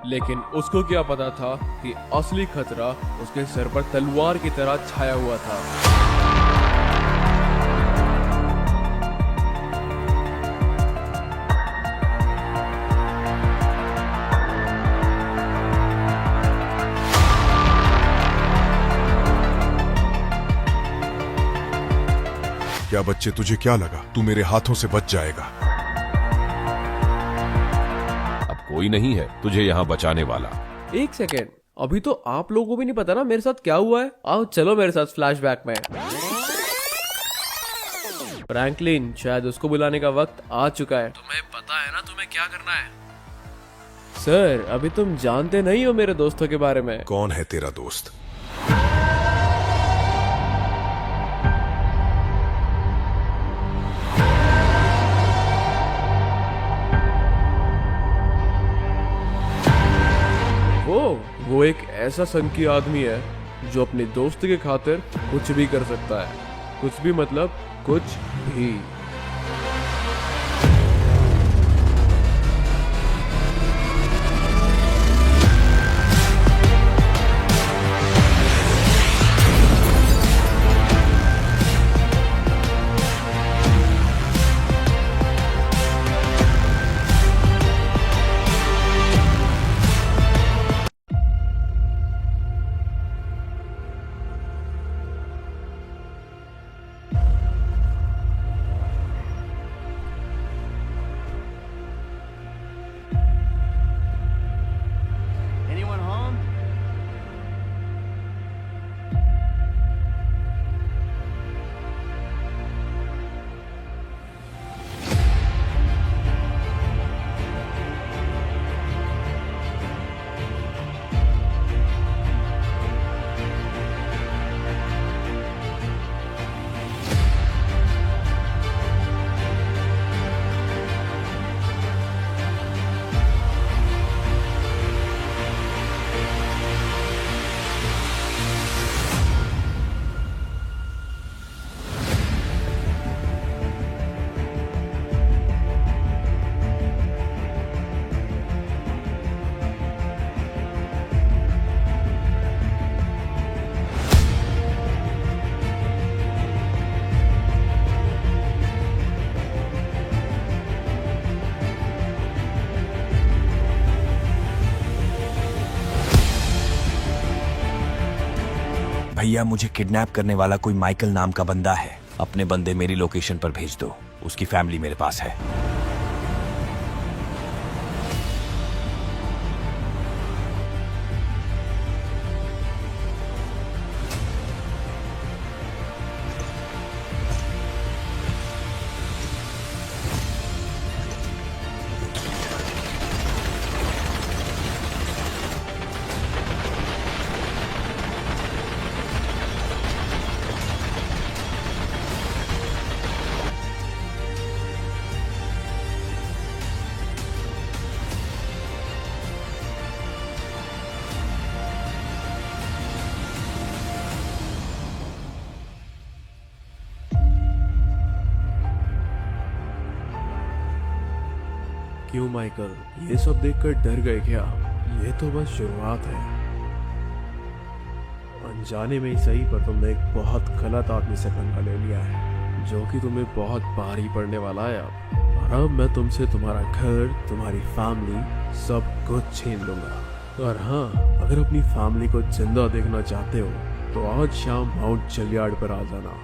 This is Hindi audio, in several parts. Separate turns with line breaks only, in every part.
लेकिन उसको क्या पता था कि असली खतरा उसके सर पर तलवार की तरह छाया हुआ था।
क्या बच्चे, तुझे क्या लगा तू मेरे हाथों से बच जाएगा?
अब कोई नहीं है तुझे यहाँ बचाने वाला।
एक सेकेंड, अभी तो आप लोगों को भी नहीं पता ना मेरे साथ क्या हुआ है। आओ चलो मेरे साथ फ्लैशबैक में। फ्रैंकलिन, शायद उसको बुलाने का वक्त आ चुका है। तुम्हें पता है ना तुम्हें क्या करना है? सर, अभी तुम जानते नहीं हो मेरे दोस्तों के बारे में।
कौन है तेरा दोस्त?
वो एक ऐसा संकी आदमी है जो अपने दोस्त के खातिर कुछ भी कर सकता है। कुछ भी मतलब कुछ भी।
Anyone home?
भैया, मुझे किडनैप करने वाला कोई माइकल नाम का बंदा है। अपने बंदे मेरी लोकेशन पर भेज दो। उसकी फैमिली मेरे पास है।
क्यों माइकल, ये सब देखकर डर गए क्या? ये तो बस शुरुआत है। अनजाने में ही सही, पर तुमने एक बहुत गलत आदमी से पंगा ले लिया है, जो कि तुम्हें बहुत भारी पड़ने वाला है अब। और अब मैं तुमसे तुम्हारा घर, तुम्हारी फैमिली, सब कुछ छीन लूंगा। और हाँ, अगर अपनी फैमिली को जिंदा देखना चाहते हो तो आज शाम माउंट चलियाड पर आ जाना।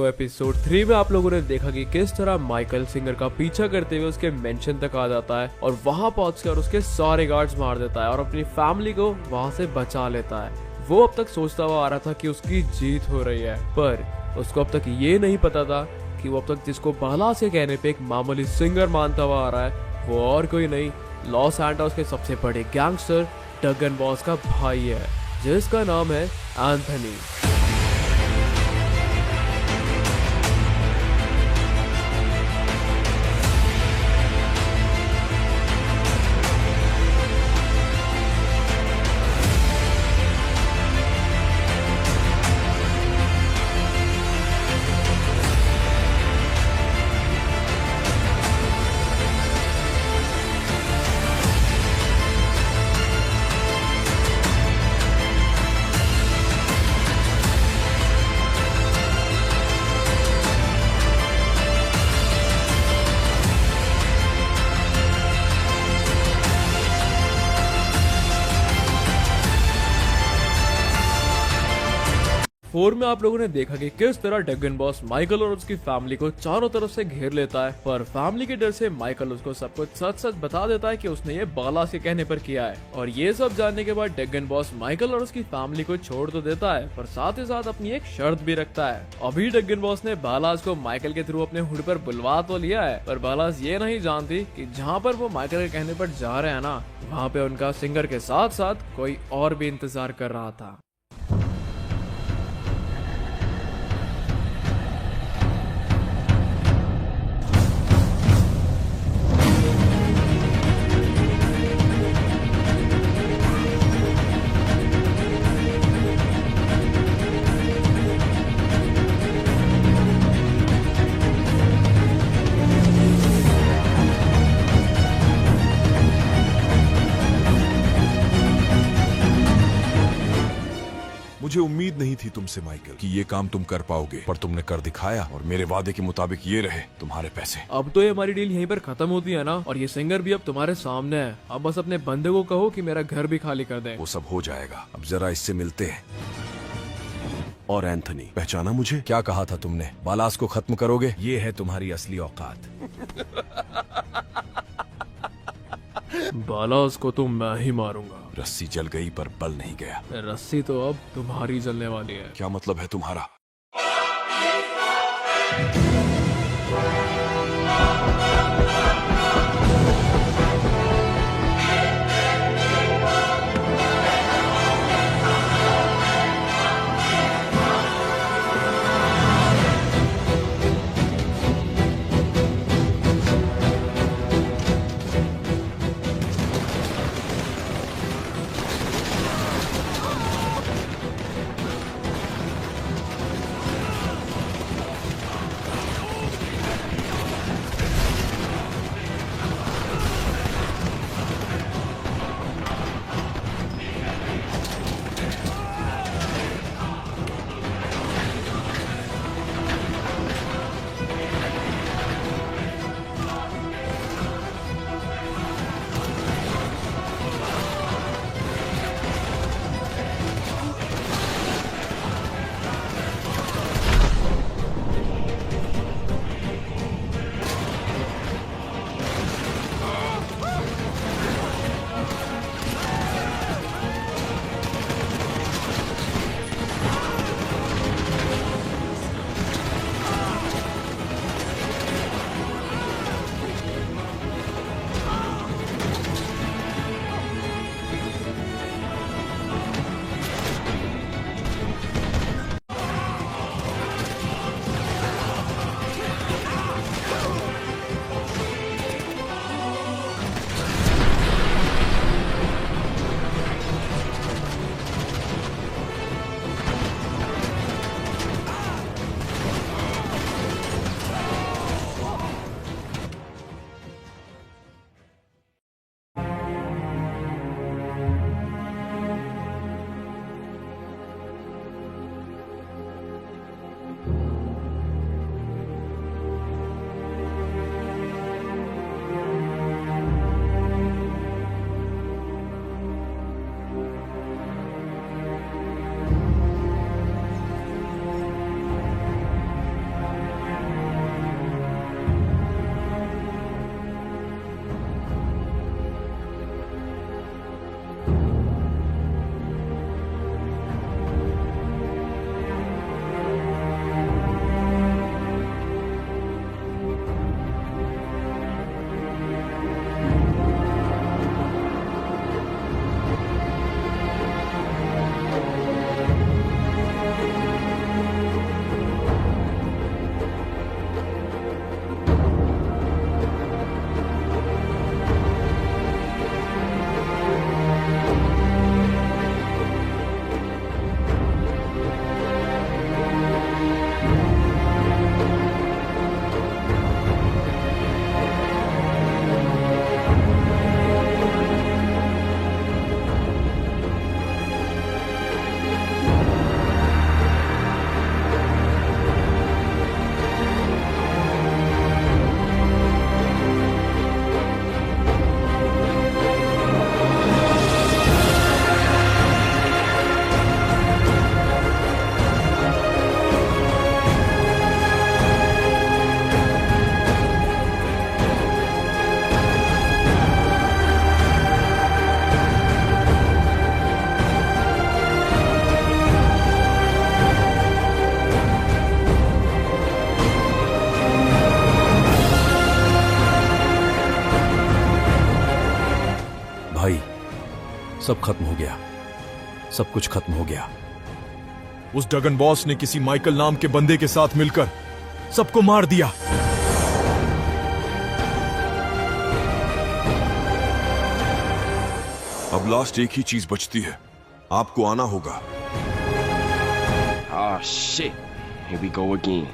तो एपिसोड 3 में आप लोगों ने देखा कि किस तरह माइकल सिंगर का पीछा करते हुए उसके मेंशन तक आ जाता है और वहां पहुंचकर उसके सारे गार्ड्स मार देता है और अपनी फैमिली को वहां से बचा लेता है। वो अब तक सोचता हुआ आ रहा था कि उसकी जीत हो रही है, पर उसको अब तक ये नहीं पता था कि वो अब तक जिसको बालास के कहने पे एक मामूली सिंगर मानता हुआ आ रहा है वो और कोई नहीं, लॉस सैंटोस के सबसे बड़े गैंगस्टर डगन बॉस का भाई है, जिसका नाम है एंथनी। फोर में आप लोगों ने देखा कि किस तरह डगन बॉस माइकल और उसकी फैमिली को चारों तरफ से घेर लेता है, पर फैमिली के डर से माइकल उसको सब कुछ सच सच बता देता है कि उसने ये बालास के कहने पर किया है। और ये सब जानने के बाद डगन बॉस माइकल और उसकी फैमिली को छोड़ तो देता है, पर साथ ही साथ अपनी एक शर्त भी रखता है। अभी डगन बॉस ने बालास को माइकल के थ्रू अपने हुड पर बुलवा तो लिया है, पर बालास ये नहीं जानती कि जहाँ पर वो माइकल के कहने पर जा रहे हैं ना, वहाँ पे उनका सिंगर के साथ साथ कोई और भी इंतजार कर रहा था।
मुझे उम्मीद नहीं थी तुमसे माइकल कि ये काम तुम कर पाओगे, पर तुमने कर दिखाया और मेरे वादे के मुताबिक ये रहे तुम्हारे पैसे।
अब तो ये हमारी डील यहीं पर खत्म होती है ना, और ये सिंगर भी अब तुम्हारे सामने है। अब बस अपने बंदे को कहो कि मेरा घर भी खाली कर दे।
वो सब हो जाएगा, अब जरा इससे मिलते हैं। और एंथनी, पहचाना मुझे?
क्या कहा था तुमने? बालास को खत्म करोगे? ये है तुम्हारी असली औकात।
बालास को तो मैं ही मारूंगा।
रस्सी जल गई पर बल नहीं गया।
रस्सी तो अब तुम्हारी जलने वाली है।
क्या मतलब है तुम्हारा?
सब खत्म हो गया, सब कुछ खत्म हो गया।
उस डगन बॉस ने किसी माइकल नाम के बंदे के साथ मिलकर सबको मार दिया। अब लास्ट एक ही चीज बचती है, आपको आना होगा।
Oh shit. Here we go again.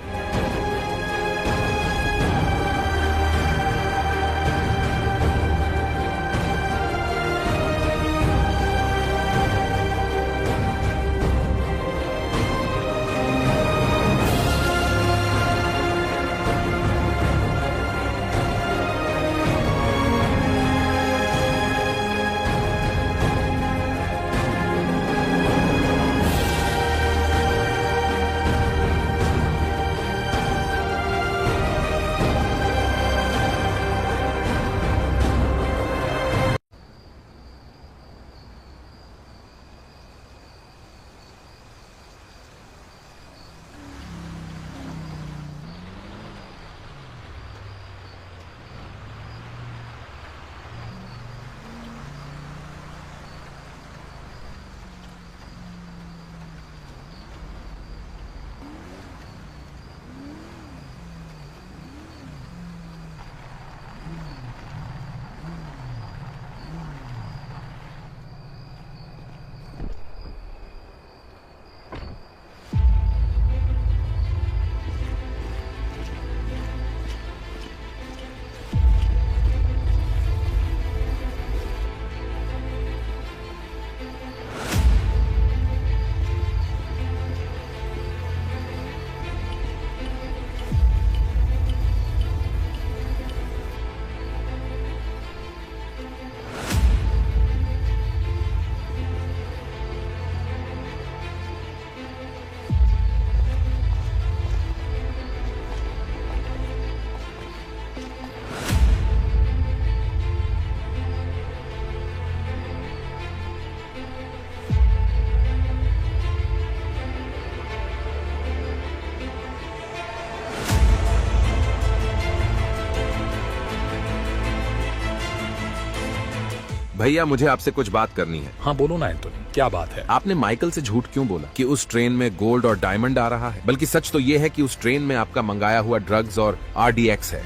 भैया मुझे आपसे कुछ बात करनी है।
हाँ बोलो ना एंथोनी, क्या बात है?
आपने माइकल से झूठ क्यों बोला कि उस ट्रेन में गोल्ड और डायमंड आ रहा है? बल्कि सच तो ये है कि उस ट्रेन में आपका मंगाया हुआ ड्रग्स और RDX है।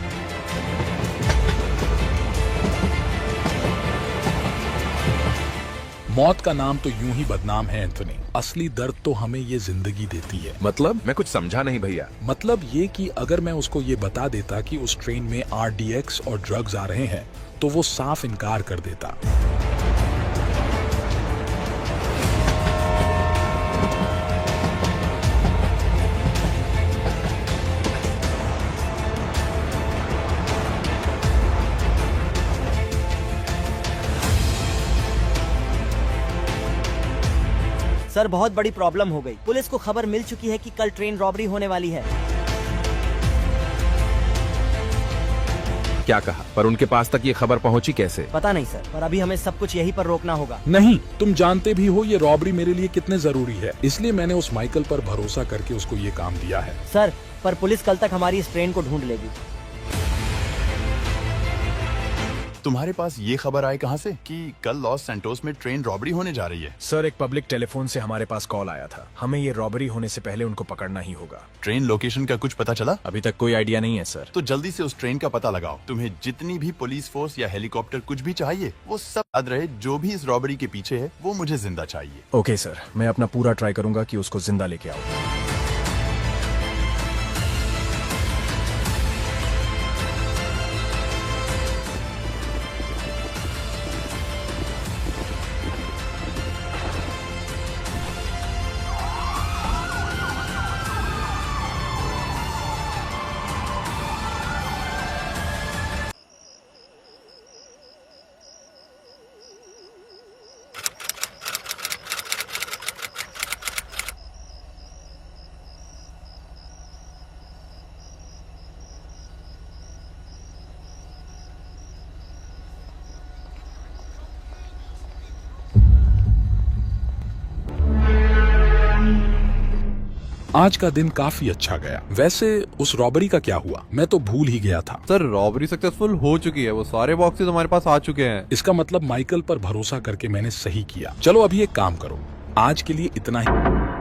मौत का नाम तो यूं ही बदनाम है एंथोनी, असली दर्द तो हमें ये जिंदगी देती है।
मतलब मैं कुछ समझा नहीं भैया।
मतलब ये कि अगर मैं उसको ये बता देता कि उस ट्रेन में RDX और ड्रग्स आ रहे हैं तो वो साफ इनकार कर देता।
सर बहुत बड़ी प्रॉब्लम हो गई। पुलिस को खबर मिल चुकी है कि कल ट्रेन रॉबरी होने वाली है।
क्या कहा? पर उनके पास तक ये खबर पहुंची कैसे?
पता नहीं सर, पर अभी हमें सब कुछ यहीं पर रोकना होगा।
नहीं, तुम जानते भी हो ये रॉबरी मेरे लिए कितने जरूरी है, इसलिए मैंने उस माइकल पर भरोसा करके उसको ये काम दिया है।
सर पर पुलिस कल तक हमारी इस ट्रेन को ढूंढ लेगी।
तुम्हारे पास ये खबर आई कहाँ से कि कल लॉस सैंटोस में ट्रेन रॉबरी होने जा रही है?
सर एक पब्लिक टेलीफोन से हमारे पास कॉल आया था। हमें ये रॉबरी होने से पहले उनको पकड़ना ही होगा।
ट्रेन लोकेशन का कुछ पता चला?
अभी तक कोई आइडिया नहीं है सर।
तो जल्दी से उस ट्रेन का पता लगाओ। तुम्हें जितनी भी पुलिस फोर्स या हेलीकॉप्टर कुछ भी चाहिए वो सब याद रहे। जो भी इस रॉबरी के पीछे है वो मुझे जिंदा चाहिए।
ओके सर, मैं अपना पूरा ट्राई करूंगा कि उसको जिंदा लेके आऊं।
आज का दिन काफी अच्छा गया। वैसे उस रॉबरी का क्या हुआ, मैं तो भूल ही गया था।
सर रॉबरी सक्सेसफुल हो चुकी है, वो सारे बॉक्सेस हमारे पास आ चुके हैं।
इसका मतलब माइकल पर भरोसा करके मैंने सही किया। चलो अभी एक काम करो, आज के लिए इतना ही।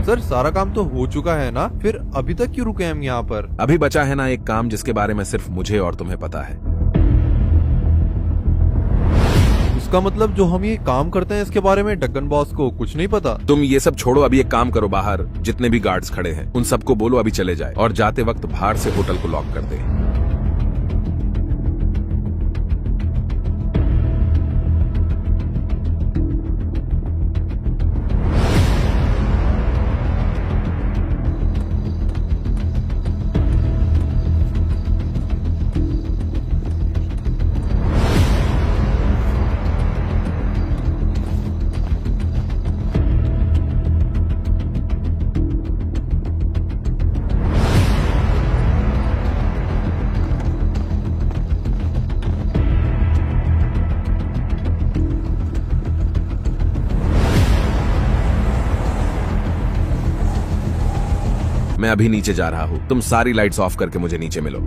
सर सारा काम तो हो चुका है ना, फिर अभी तक क्यों रुके हम यहाँ पर?
अभी बचा है ना एक काम जिसके बारे में सिर्फ मुझे और तुम्हें पता है।
उसका मतलब जो हम ये काम करते हैं इसके बारे में डगन बॉस को कुछ नहीं पता?
तुम ये सब छोड़ो, अभी एक काम करो, बाहर जितने भी गार्ड्स खड़े हैं उन सबको बोलो अभी चले जाए और जाते वक्त बाहर से होटल को लॉक कर दे। मैं अभी नीचे जा रहा हूं, तुम सारी लाइट्स ऑफ करके मुझे नीचे मिलो।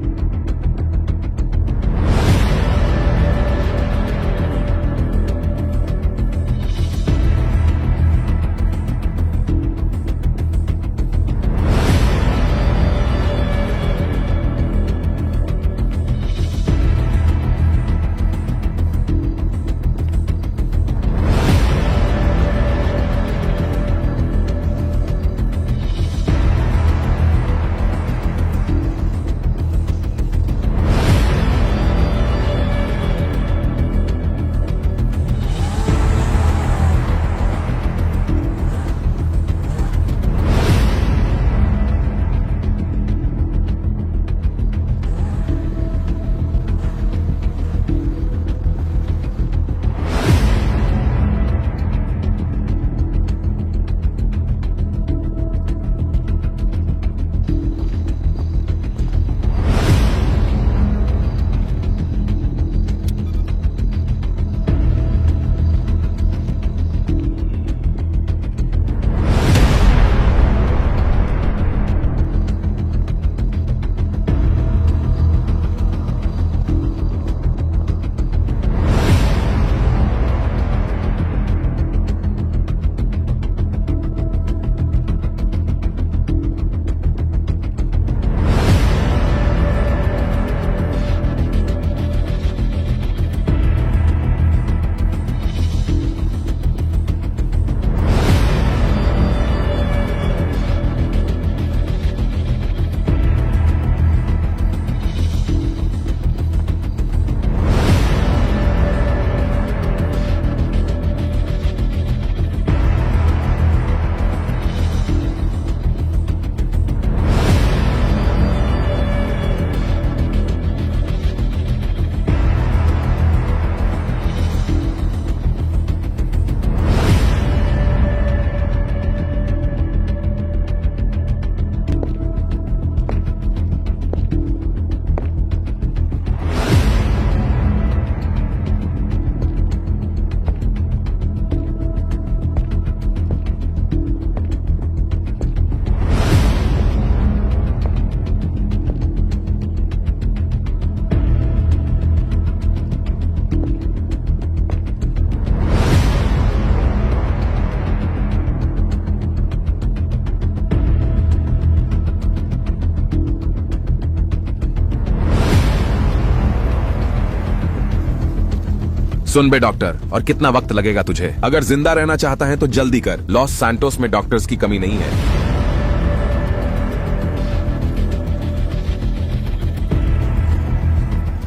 सुन बे डॉक्टर, और कितना वक्त लगेगा तुझे? अगर जिंदा रहना चाहता है तो जल्दी कर। लॉस सैंटोस में डॉक्टर्स की कमी नहीं है।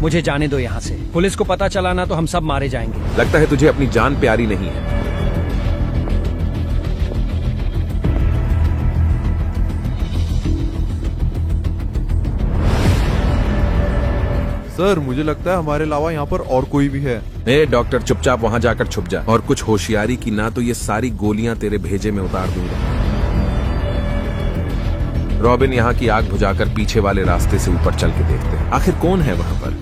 मुझे जाने दो यहाँ से। पुलिस को पता चला ना तो हम सब मारे जाएंगे।
लगता है तुझे अपनी जान प्यारी नहीं है।
सर मुझे लगता है हमारे अलावा यहाँ पर और कोई भी है।
ए डॉक्टर, चुपचाप वहां जाकर छुप जा, और कुछ होशियारी की ना तो ये सारी गोलियां तेरे भेजे में उतार दूंगा। रॉबिन, यहाँ की आग बुझाकर पीछे वाले रास्ते से ऊपर चल के देखते हैं, आखिर कौन है वहां पर।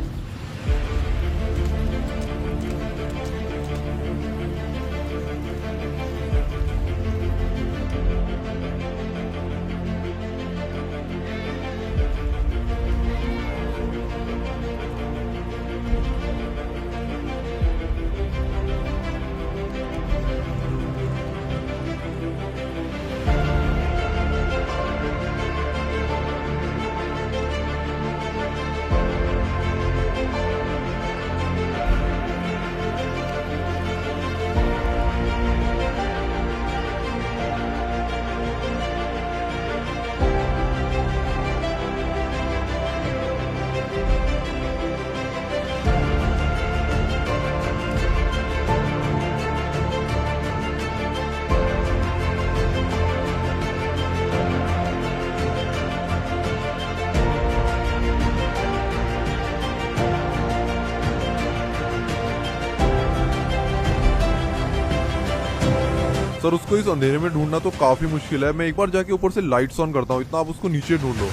सर उसको इस अंधेरे में ढूंढना तो काफी मुश्किल है। मैं एक बार जाके ऊपर से लाइट्स ऑन करता हूँ, इतना आप उसको नीचे ढूंढो।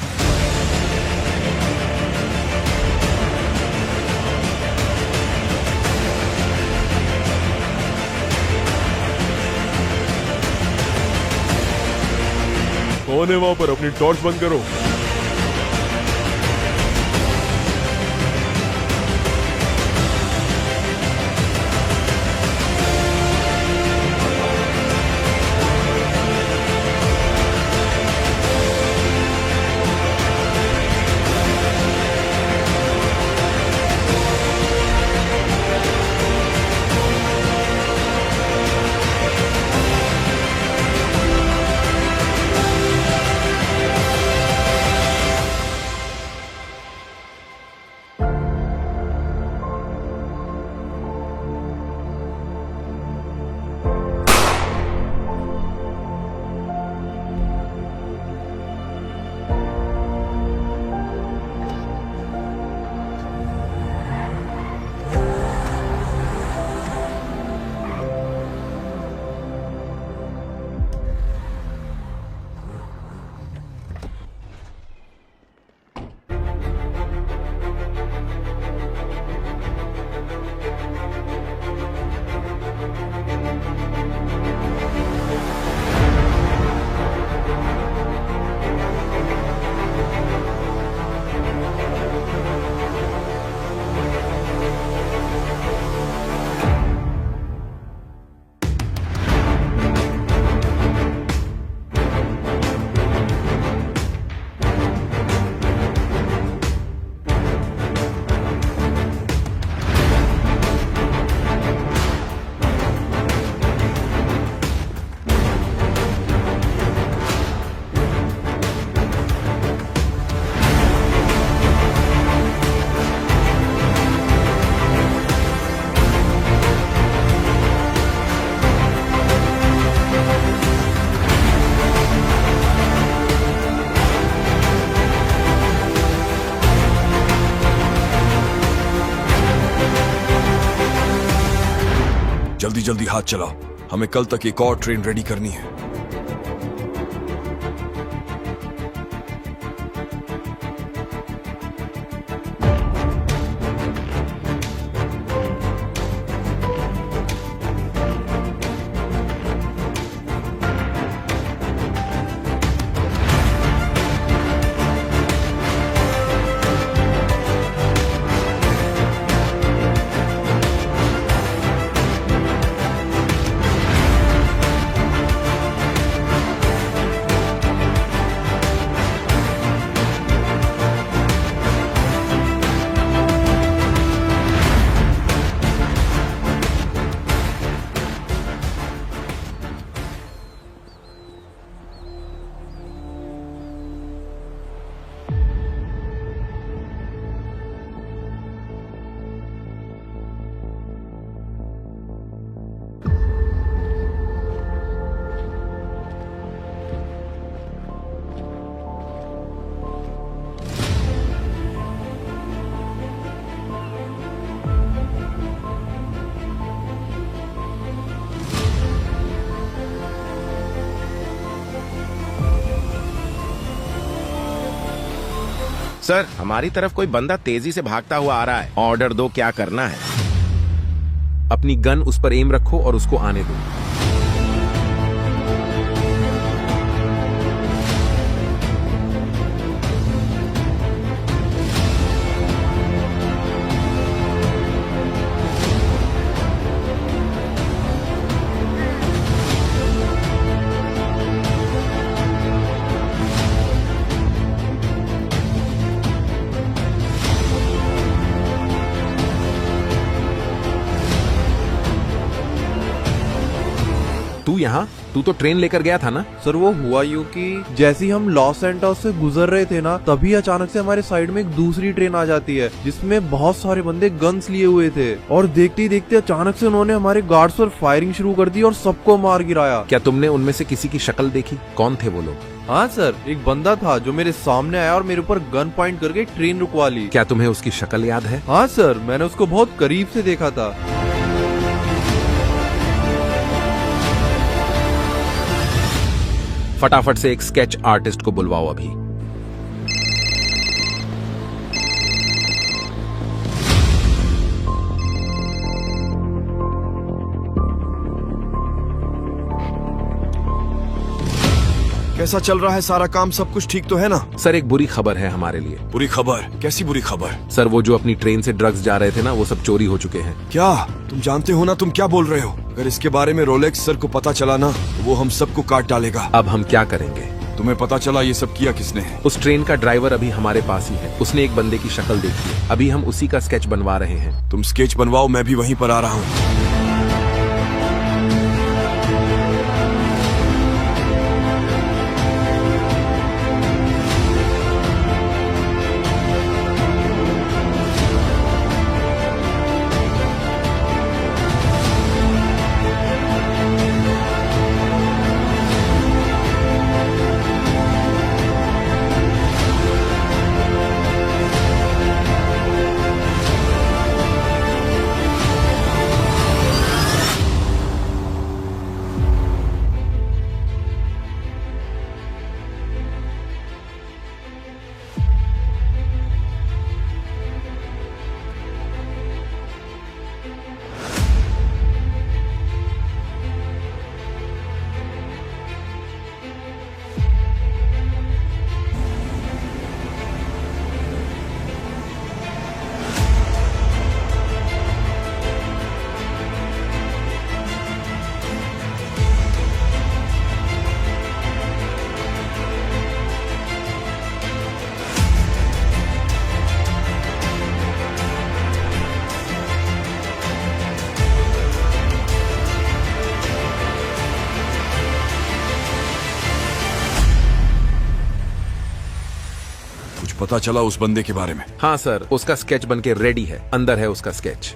कौन है वहां पर? अपनी टॉर्च बंद करो।
जल्दी जल्दी हाथ चलाओ, हमें कल तक एक और ट्रेन रेडी करनी है।
सर, हमारी तरफ कोई बंदा तेजी से भागता हुआ आ रहा है। ऑर्डर दो, क्या करना है।
अपनी गन उस पर एम रखो और उसको आने दो। तू यहाँ? तू तो ट्रेन लेकर गया था ना?
सर वो हुआ यूं कि जैसे ही हम लॉस सैंटोस से गुजर रहे थे ना, तभी अचानक से हमारे साइड में एक दूसरी ट्रेन आ जाती है जिसमें बहुत सारे बंदे गन्स लिए हुए थे, और देखते ही देखते अचानक से उन्होंने हमारे गार्ड्स पर फायरिंग शुरू कर दी और सबको मार गिराया।
क्या तुमने उनमें से किसी की शक्ल देखी? कौन थे वो लोग?
हाँ सर, एक बंदा था जो मेरे सामने आया और मेरे ऊपर गन पॉइंट करके ट्रेन रुकवा ली।
क्या तुम्हें उसकी शक्ल याद है?
हाँ सर, मैंने उसको बहुत करीब से देखा था।
फटाफट से एक स्केच आर्टिस्ट को बुलवाओ अभी।
कैसा चल रहा है सारा काम? सब कुछ ठीक तो है ना?
सर, एक बुरी खबर है हमारे लिए।
बुरी खबर? कैसी बुरी खबर?
सर, वो जो अपनी ट्रेन से ड्रग्स जा रहे थे ना, वो सब चोरी हो चुके हैं।
क्या तुम जानते हो ना तुम क्या बोल रहे हो? अगर इसके बारे में रोलेक्स सर को पता चला ना, तो वो हम सबको काट डालेगा।
अब हम क्या करेंगे?
तुम्हें पता चला ये सब किया किसने है?
उस ट्रेन का ड्राइवर अभी हमारे पास ही है। उसने एक बंदे की शक्ल देखी है। अभी हम उसी का स्केच बनवा रहे हैं।
तुम स्केच बनवाओ, मैं भी वहीं पर आ रहा हूँ। पता चला उस बंदे के बारे में?
हाँ सर, उसका स्केच बनके रेडी है। अंदर है उसका स्केच।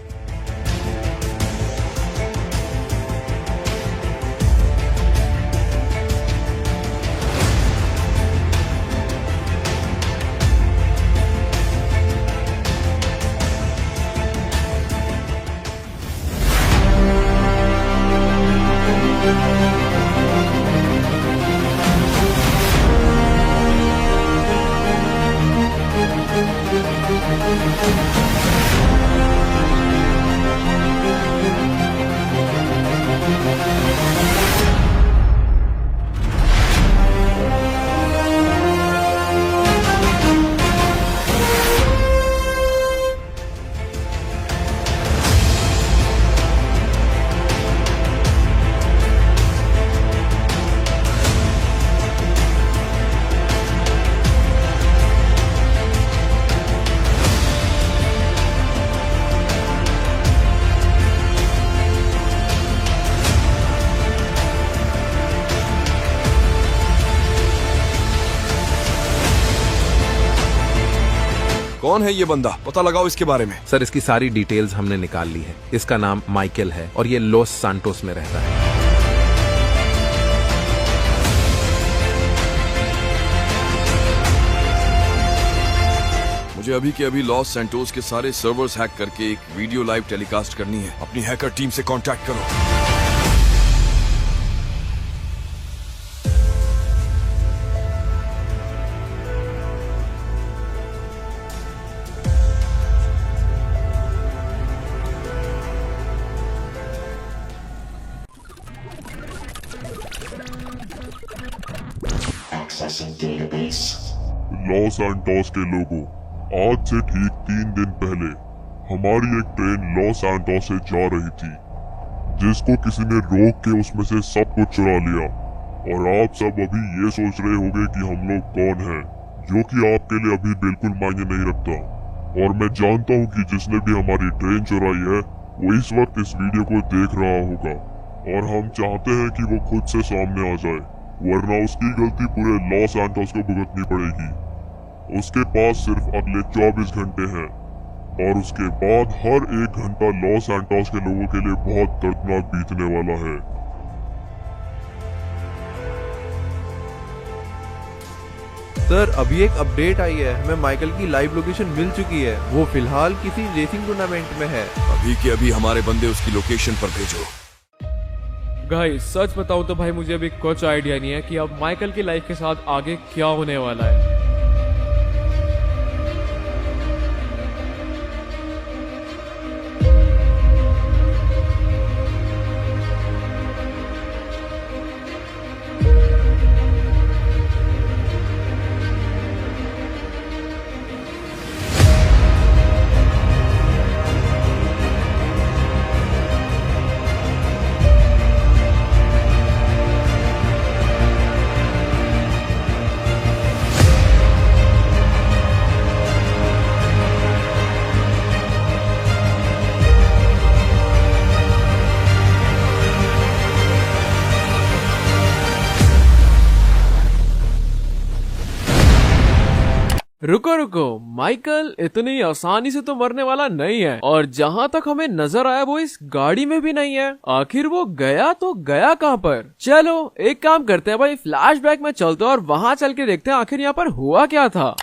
कौन है ये बंदा? पता लगाओ इसके बारे में।
सर, इसकी सारी डिटेल्स हमने निकाल ली है। इसका नाम माइकल है और ये लॉस सैंटोस में रहता है।
मुझे अभी के अभी लॉस सैंटोस के सारे सर्वर्स हैक करके एक वीडियो लाइव टेलीकास्ट करनी है। अपनी हैकर टीम से कांटेक्ट करो।
लॉस सैंटोस के लोगों, आज से ठीक 3 दिन पहले हमारी एक ट्रेन लॉस सैंटोस से जा रही थी, जिसको किसी ने रोक के उसमें से सब कुछ चुरा लिया। और आप सब अभी ये सोच रहे होंगे कि हम लोग कौन हैं, जो कि आपके लिए अभी बिल्कुल मायने नहीं रखता। और मैं जानता हूँ कि जिसने भी हमारी ट्रेन चुराई है वो इस वक्त इस वीडियो को देख रहा होगा, और हम चाहते हैं कि वो खुद से सामने आ जाए, वरना उसकी गलती पूरे लॉस सैंटोस को भुगतनी पड़ेगी। उसके पास सिर्फ अगले 24 घंटे हैं, और उसके बाद हर एक घंटा लॉस सैंटोस के लोगों के लिए बहुत दर्दनाक बीतने वाला है।
सर, अभी एक अपडेट आई है, हमें माइकल की लाइव लोकेशन मिल चुकी है। वो फिलहाल किसी रेसिंग टूर्नामेंट में है।
अभी के अभी हमारे बंदे उसकी लोकेशन पर भेजो।
गाइस, सच बताऊं तो भाई मुझे अभी कुछ आइडिया नहीं है कि अब माइकल की लाइफ के साथ आगे क्या होने वाला है। रुको रुको, माइकल इतनी आसानी से तो मरने वाला नहीं है, और जहाँ तक हमें नजर आया वो इस गाड़ी में भी नहीं है। आखिर वो गया तो गया कहाँ पर? चलो एक काम करते हैं भाई, फ्लैशबैक में चलते हैं और वहाँ चल के देखते हैं आखिर यहाँ पर हुआ क्या था।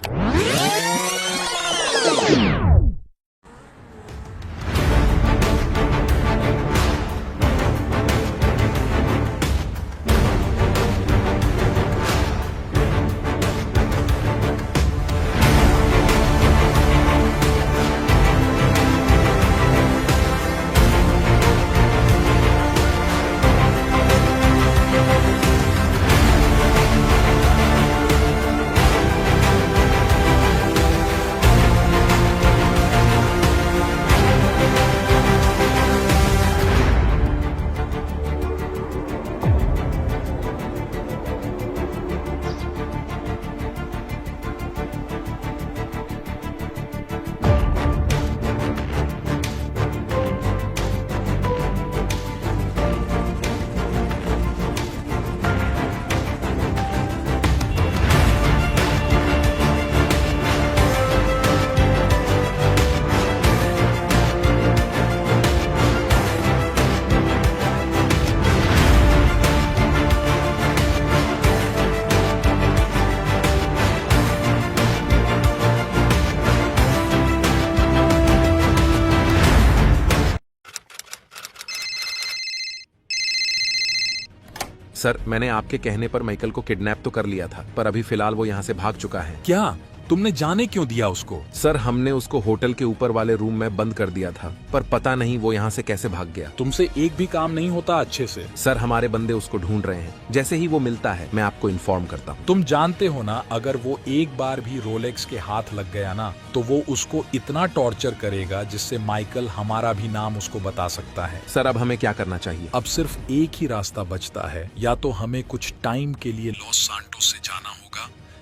सर, मैंने आपके कहने पर माइकल को किडनैप तो कर लिया था, पर अभी फिलहाल वो यहाँ से भाग चुका है।
क्या तुमने जाने क्यों दिया उसको?
सर, हमने उसको होटल के ऊपर वाले रूम में बंद कर दिया था, पर पता नहीं वो यहाँ से कैसे भाग गया।
तुमसे एक भी काम नहीं होता अच्छे से।
सर, हमारे बंदे उसको ढूंढ रहे हैं, जैसे ही वो मिलता है मैं आपको इन्फॉर्म करता हूँ।
तुम जानते हो ना, अगर वो एक बार भी रोलेक्स के हाथ लग गया ना, तो वो उसको इतना टॉर्चर करेगा जिससे माइकल हमारा भी नाम उसको बता सकता है।
सर, अब हमें क्या करना चाहिए?
अब सिर्फ एक ही रास्ता बचता है, या तो हमें कुछ टाइम के लिए लॉस सैंटोस से जाना होगा,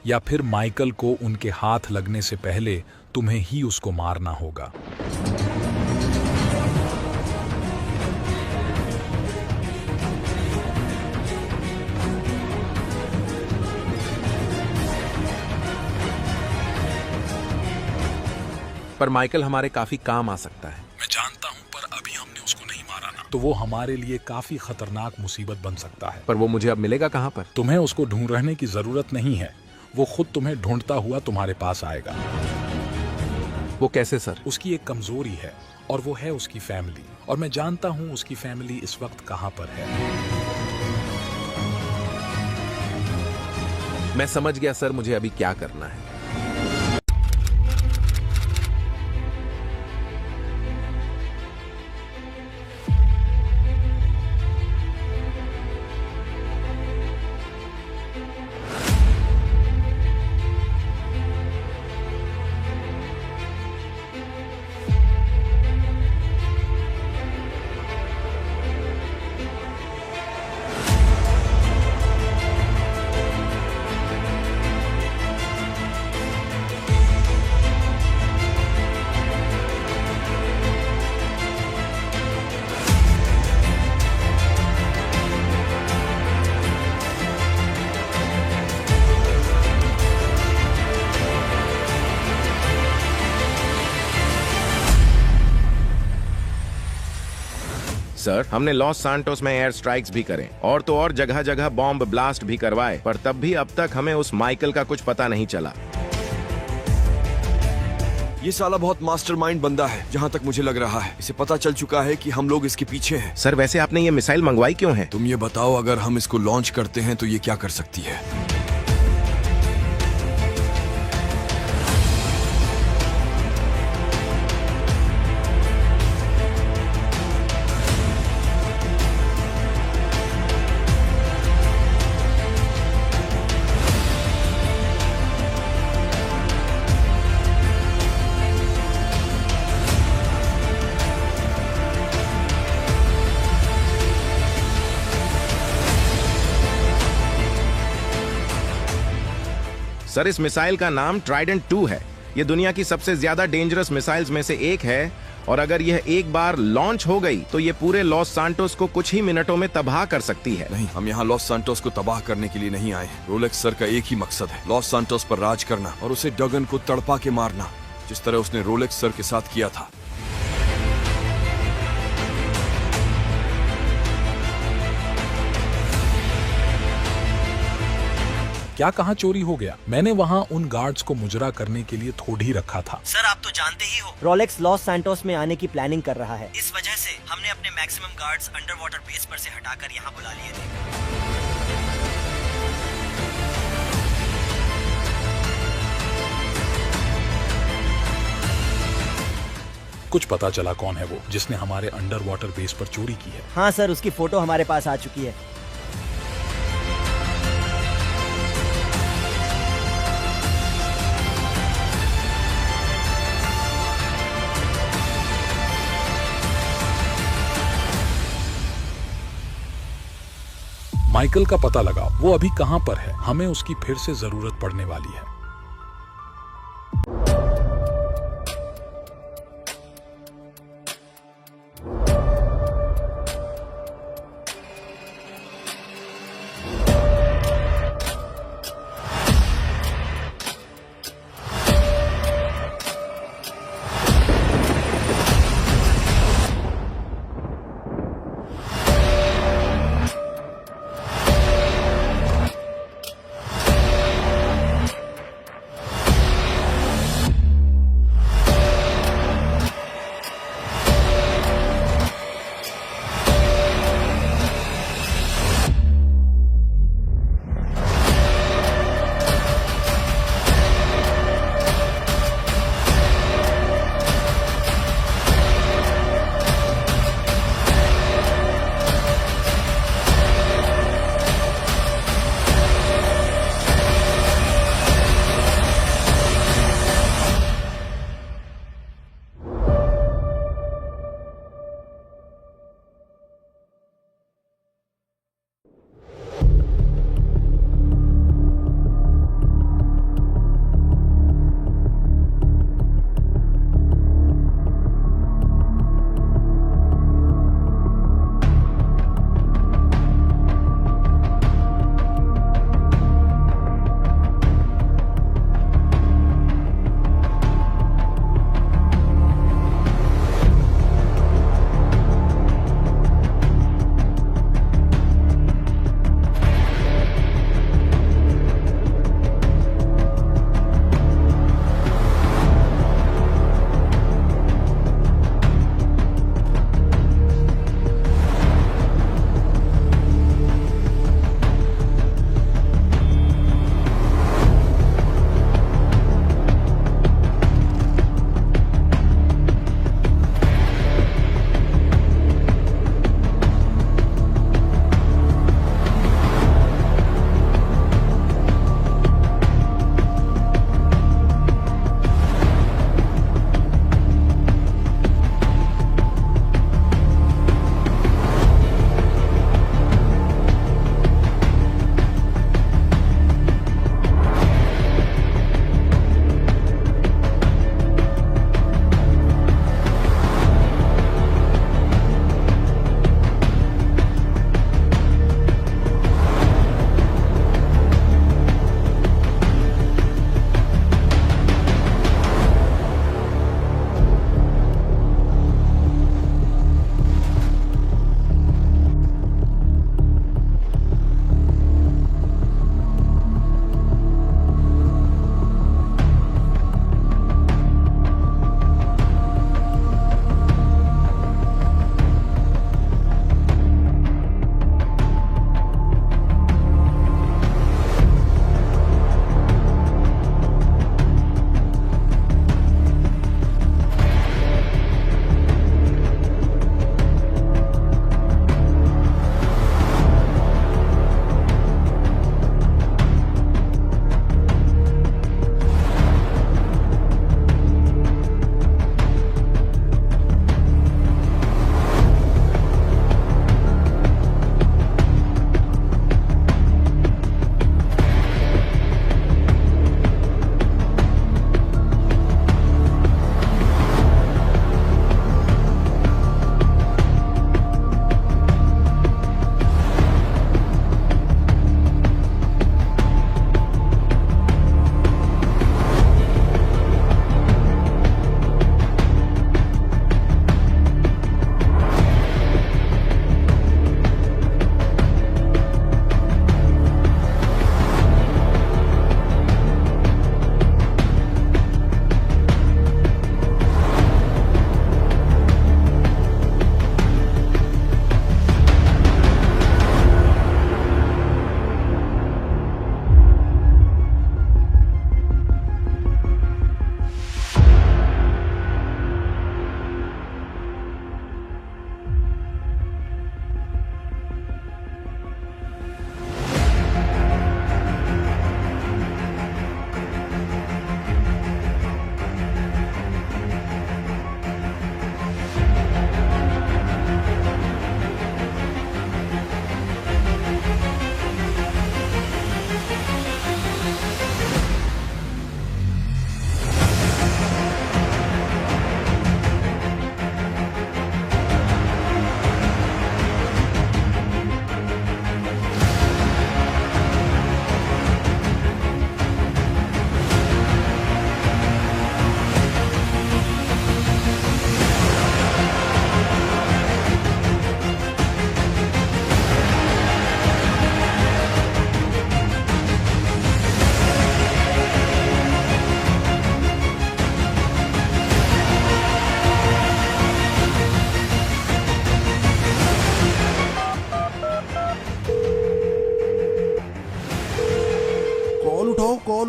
या फिर माइकल को उनके हाथ लगने से पहले तुम्हें ही उसको मारना होगा।
पर माइकल हमारे काफी काम आ सकता है।
मैं जानता हूँ, पर अभी हमने उसको नहीं मारा ना, तो वो हमारे लिए काफी खतरनाक मुसीबत बन सकता है।
पर वो मुझे अब मिलेगा कहाँ पर?
तुम्हें उसको ढूंढने की जरूरत नहीं है, वो खुद तुम्हें ढूंढता हुआ तुम्हारे पास आएगा।
वो कैसे सर?
उसकी एक कमजोरी है, और वो है उसकी फैमिली, और मैं जानता हूँ उसकी फैमिली इस वक्त कहाँ पर है।
मैं समझ गया सर, मुझे अभी क्या करना है।
सर, हमने लॉस सैंटोस में एयर स्ट्राइक्स भी करे और तो और जगह जगह बॉम्ब ब्लास्ट भी करवाए, पर तब भी अब तक हमें उस माइकल का कुछ पता नहीं चला।
ये साला बहुत मास्टरमाइंड बंदा है, जहाँ तक मुझे लग रहा है। इसे पता चल चुका है कि हम लोग इसके पीछे हैं।
सर, वैसे आपने ये मिसाइल मंगवाई क्यों है?
तुम ये बताओ, अगर हम इसको लॉन्च करते हैं तो ये क्या कर सकती है?
सर, इस मिसाइल का नाम ट्राइडेंट 2 है। ये दुनिया की सबसे ज्यादा डेंजरस मिसाइल्स में से एक है और अगर यह एक बार लॉन्च हो गई तो ये पूरे लॉस सैंटोस को कुछ ही मिनटों में तबाह कर सकती है।
नहीं, हम यहाँ लॉस सैंटोस को तबाह करने के लिए नहीं आए। रोलेक्स सर का एक ही मकसद है, लॉस सैंटोस पर राज करना और उसे डगन को तड़पा के मारना, जिस तरह उसने रोलेक्स सर के साथ किया था।
क्या कहाँ चोरी हो गया? मैंने वहाँ उन गार्ड्स को मुजरा करने के लिए थोड़ी रखा था।
सर, आप तो जानते ही हो रोलेक्स लॉस सैंटोस में आने की प्लानिंग कर रहा है। इस वजह से हमने अपने maximum guards under water base पर से हटाकर यहाँ बुला लिए थे।
कुछ पता चला कौन है वो जिसने हमारे अंडर वाटर बेस पर चोरी की है?
हाँ सर, उसकी फोटो हमारे पास आ चुकी है।
माइकल का पता लगाओ, वो अभी कहाँ पर है। हमें उसकी फिर से जरूरत पड़ने वाली है।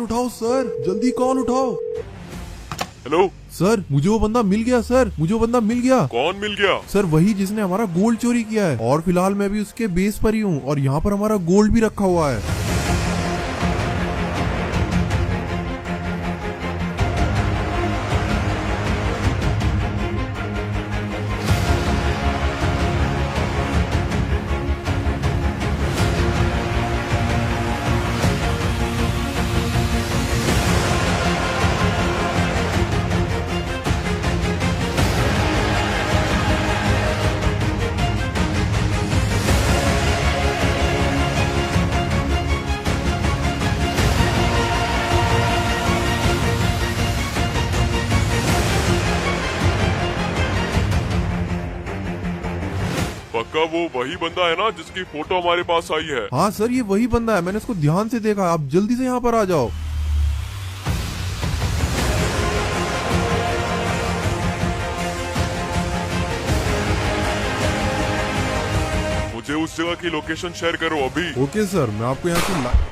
उठाओ सर, जल्दी कॉल उठाओ।
हेलो
सर मुझे वो बंदा मिल गया सर, मुझे वो बंदा मिल गया।
कौन मिल गया?
सर वही जिसने हमारा गोल्ड चोरी किया है, और फिलहाल मैं भी उसके बेस पर ही हूँ और यहाँ पर हमारा गोल्ड भी रखा हुआ है।
पक्का वो वही बंदा है ना जिसकी फोटो हमारे पास आई है?
हाँ सर ये वही बंदा है, मैंने इसको ध्यान से देखा। आप जल्दी से यहाँ पर आ जाओ।
मुझे उस जगह की लोकेशन शेयर करो अभी।
ओके सर, मैं आपको यहाँ से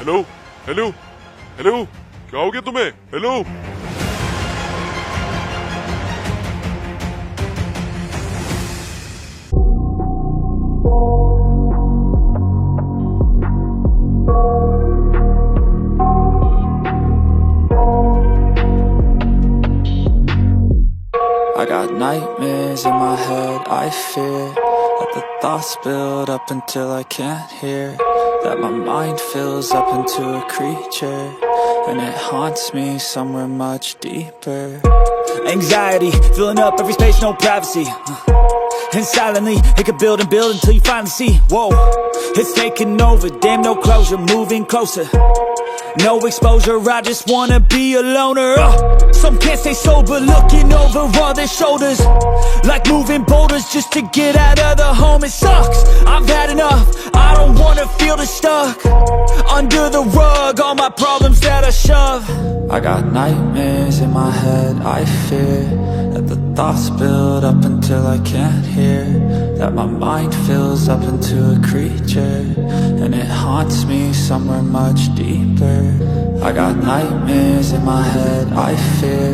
हेलो हेलो हेलो, क्या हो गया तुम्हें? Hello
I got nightmares in my head, I fear that the thoughts build up until I can't hear, that my mind fills up into a creature, and it haunts me somewhere much deeper.
Anxiety, filling up every space, no privacy. And silently, it could build and build until you finally see, whoa, it's taking over, damn no closure, moving closer. No exposure, I just wanna be a loner. Some can't stay sober, looking over all their shoulders, like moving boulders just to get out of the home. It sucks, I've had enough, I don't wanna feel the stuck under the rug, all my problems that I shove.
I got nightmares in my head, I fear that the thoughts build up until I can't hear, that my mind fills up into a creature, and it haunts me somewhere much deeper. I got nightmares in my head, I fear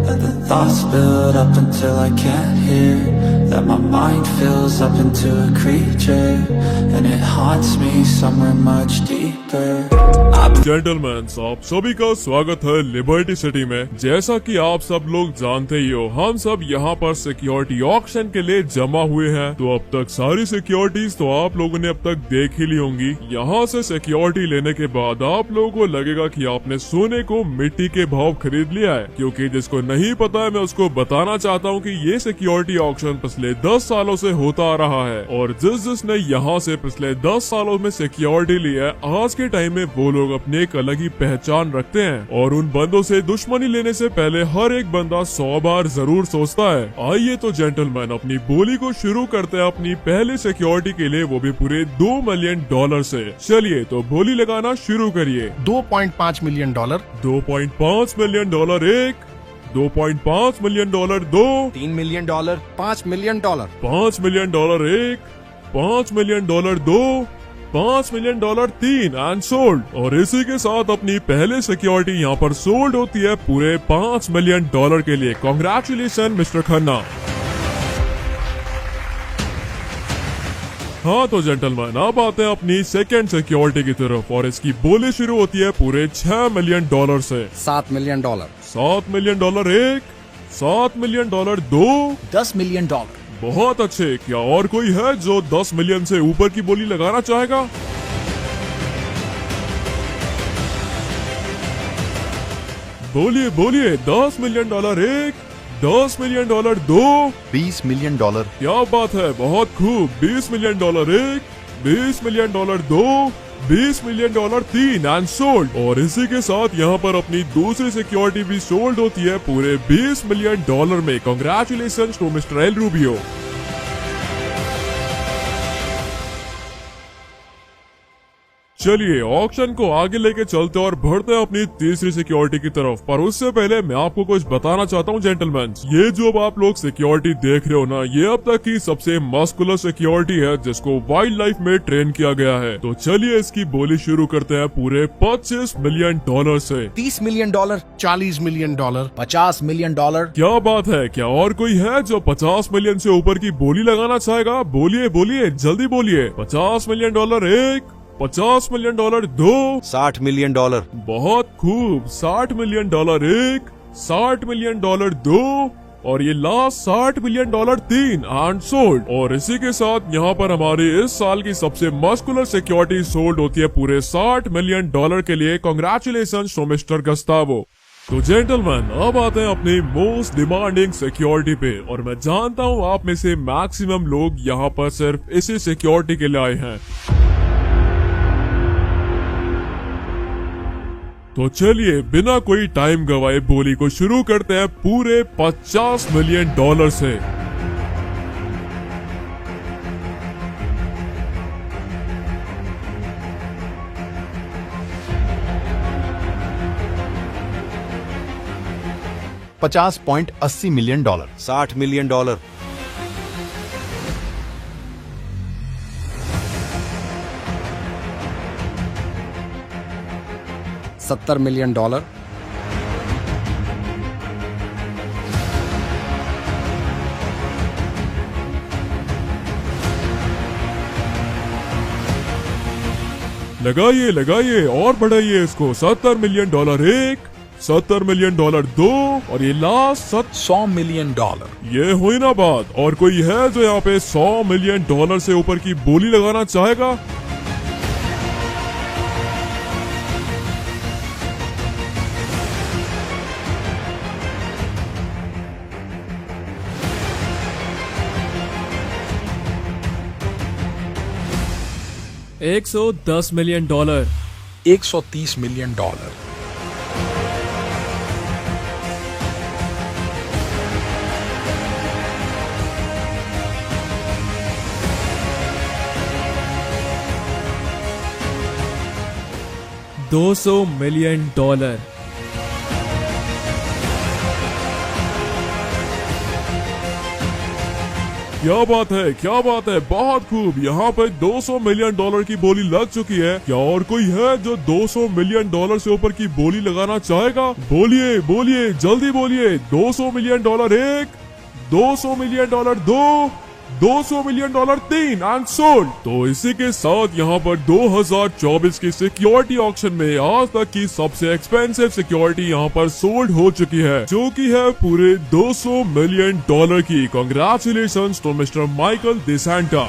that the thoughts build up until I can't hear, that my mind fills up into a creature, and it haunts me somewhere much deeper.
Gentleman, आप सभी का स्वागत है लिबर्टी सिटी में। जैसा कि आप सब लोग जानते ही हो, हम सब यहाँ पर सिक्योरिटी ऑक्शन के लिए जमा हुए हैं। तो अब तक सारी सिक्योरिटीज तो आप लोगों ने अब तक देख ही ली होंगी। यहाँ से सिक्योरिटी लेने के बाद आप लोगों को लगेगा कि आपने सोने को मिट्टी के भाव खरीद लिया है, क्योंकि जिसको नहीं पता है मैं उसको बताना चाहता हूँ कि ये सिक्योरिटी ऑक्शन पिछले 10 सालों से होता आ रहा है, और जिसने यहाँ से पिछले 10 सालों में सिक्योरिटी ली है, आज के टाइम में वो लोग अपनी एक अलग ही पहचान रखते हैं, और उन बंदों से दुश्मनी लेने से पहले हर एक बंदा 100 बार जरूर सोचता है। आइए तो जेंटलमैन अपनी बोली को शुरू करते हैं अपनी पहली सिक्योरिटी के लिए, वो भी पूरे $2 मिलियन से। चलिए तो बोली लगाना शुरू करिए।
$2.5 मिलियन,
$2.5 मिलियन एक, $2.5 मिलियन दो,
$3 मिलियन, $5 मिलियन,
$5 मिलियन एक, $5 मिलियन दो, $5 मिलियन तीन, एंड सोल्ड। और इसी के साथ अपनी पहले सिक्योरिटी यहाँ पर सोल्ड होती है पूरे $5 मिलियन के लिए। Congratulation mister Khanna. हाँ तो जेंटलमैन, अब आते हैं अपनी सेकेंड सिक्योरिटी की तरफ, और इसकी बोली शुरू होती है पूरे $6 मिलियन से।
$7 मिलियन,
$7 मिलियन एक, $7 मिलियन दो,
$10 मिलियन।
बहुत अच्छे। क्या और कोई है जो 10 मिलियन से ऊपर की बोली लगाना चाहेगा? बोलिए बोलिए, 10 मिलियन डॉलर एक, 10 मिलियन डॉलर दो,
20 मिलियन डॉलर।
क्या बात है, बहुत खूब। 20 मिलियन डॉलर एक, 20 मिलियन डॉलर दो, 20 मिलियन डॉलर तीन एंड सोल्ड। और इसी के साथ यहाँ पर अपनी दूसरी सिक्योरिटी भी सोल्ड होती है पूरे 20 मिलियन डॉलर में। Congratulations to mister L Rubio. चलिए ऑक्शन को आगे लेके चलते और बढ़ते हैं अपनी तीसरी सिक्योरिटी की तरफ। पर उससे पहले मैं आपको कुछ बताना चाहता हूँ जेंटलमैन, ये जो अब आप लोग सिक्योरिटी देख रहे हो ना, ये अब तक की सबसे मस्कुलर सिक्योरिटी है जिसको वाइल्ड लाइफ में ट्रेन किया गया है। तो चलिए इसकी बोली शुरू करते हैं पूरे 25 मिलियन डॉलर से।
30 million dollar, 40 million dollar, 50 million dollar.
क्या बात है, क्या और कोई है जो 50 मिलियन से ऊपर की बोली लगाना चाहेगा? बोलिए बोलिए, जल्दी बोलिए। 50 मिलियन डॉलर एक, 50 मिलियन डॉलर दो,
60 मिलियन डॉलर।
बहुत खूब। 60 मिलियन डॉलर एक, 60 मिलियन डॉलर दो, और ये लास्ट 60 मिलियन डॉलर तीन एंड सोल्ड। और इसी के साथ यहाँ पर हमारी इस साल की सबसे मस्कुलर सिक्योरिटी सोल्ड होती है पूरे 60 मिलियन डॉलर के लिए। Congratulations to mister Gustavo. तो जेंटलमैन, अब आते हैं अपनी मोस्ट डिमांडिंग सिक्योरिटी पे। और मैं जानता हूँ आप में से मैक्सिमम लोग यहाँ पर सिर्फ इसी सिक्योरिटी के लिए आए हैं। तो चलिए बिना कोई टाइम गवाए बोली को शुरू करते हैं पूरे 50 मिलियन डॉलर से।
$50.80 million,
60 million dollar,
70 million dollar,
'लगाइए लगाइए और बढ़ाइए इसको। 70 मिलियन डॉलर एक, 70 मिलियन डॉलर दो, और ये लास्ट
100 मिलियन डॉलर।
ये हुई ना बात। और कोई है जो यहाँ पे 100 मिलियन डॉलर से ऊपर की बोली लगाना चाहेगा? $110 million,
130 million dollar,
200 million dollar,
'क्या बात है, क्या बात है, बहुत खूब। यहाँ पे 200 मिलियन डॉलर की बोली लग चुकी है। क्या और कोई है जो 200 मिलियन डॉलर से ऊपर की बोली लगाना चाहेगा? बोलिए बोलिए, जल्दी बोलिए। 200 मिलियन डॉलर एक, 200 मिलियन डॉलर दो, 200 मिलियन डॉलर तीन एंड सोल्ड। तो इसी के साथ यहाँ पर 2024 की सिक्योरिटी ऑक्शन में आज तक की सबसे एक्सपेंसिव सिक्योरिटी यहाँ पर सोल्ड हो चुकी है, जो कि है पूरे $200 मिलियन की। Congratulations to mister Michael डिसेंटा।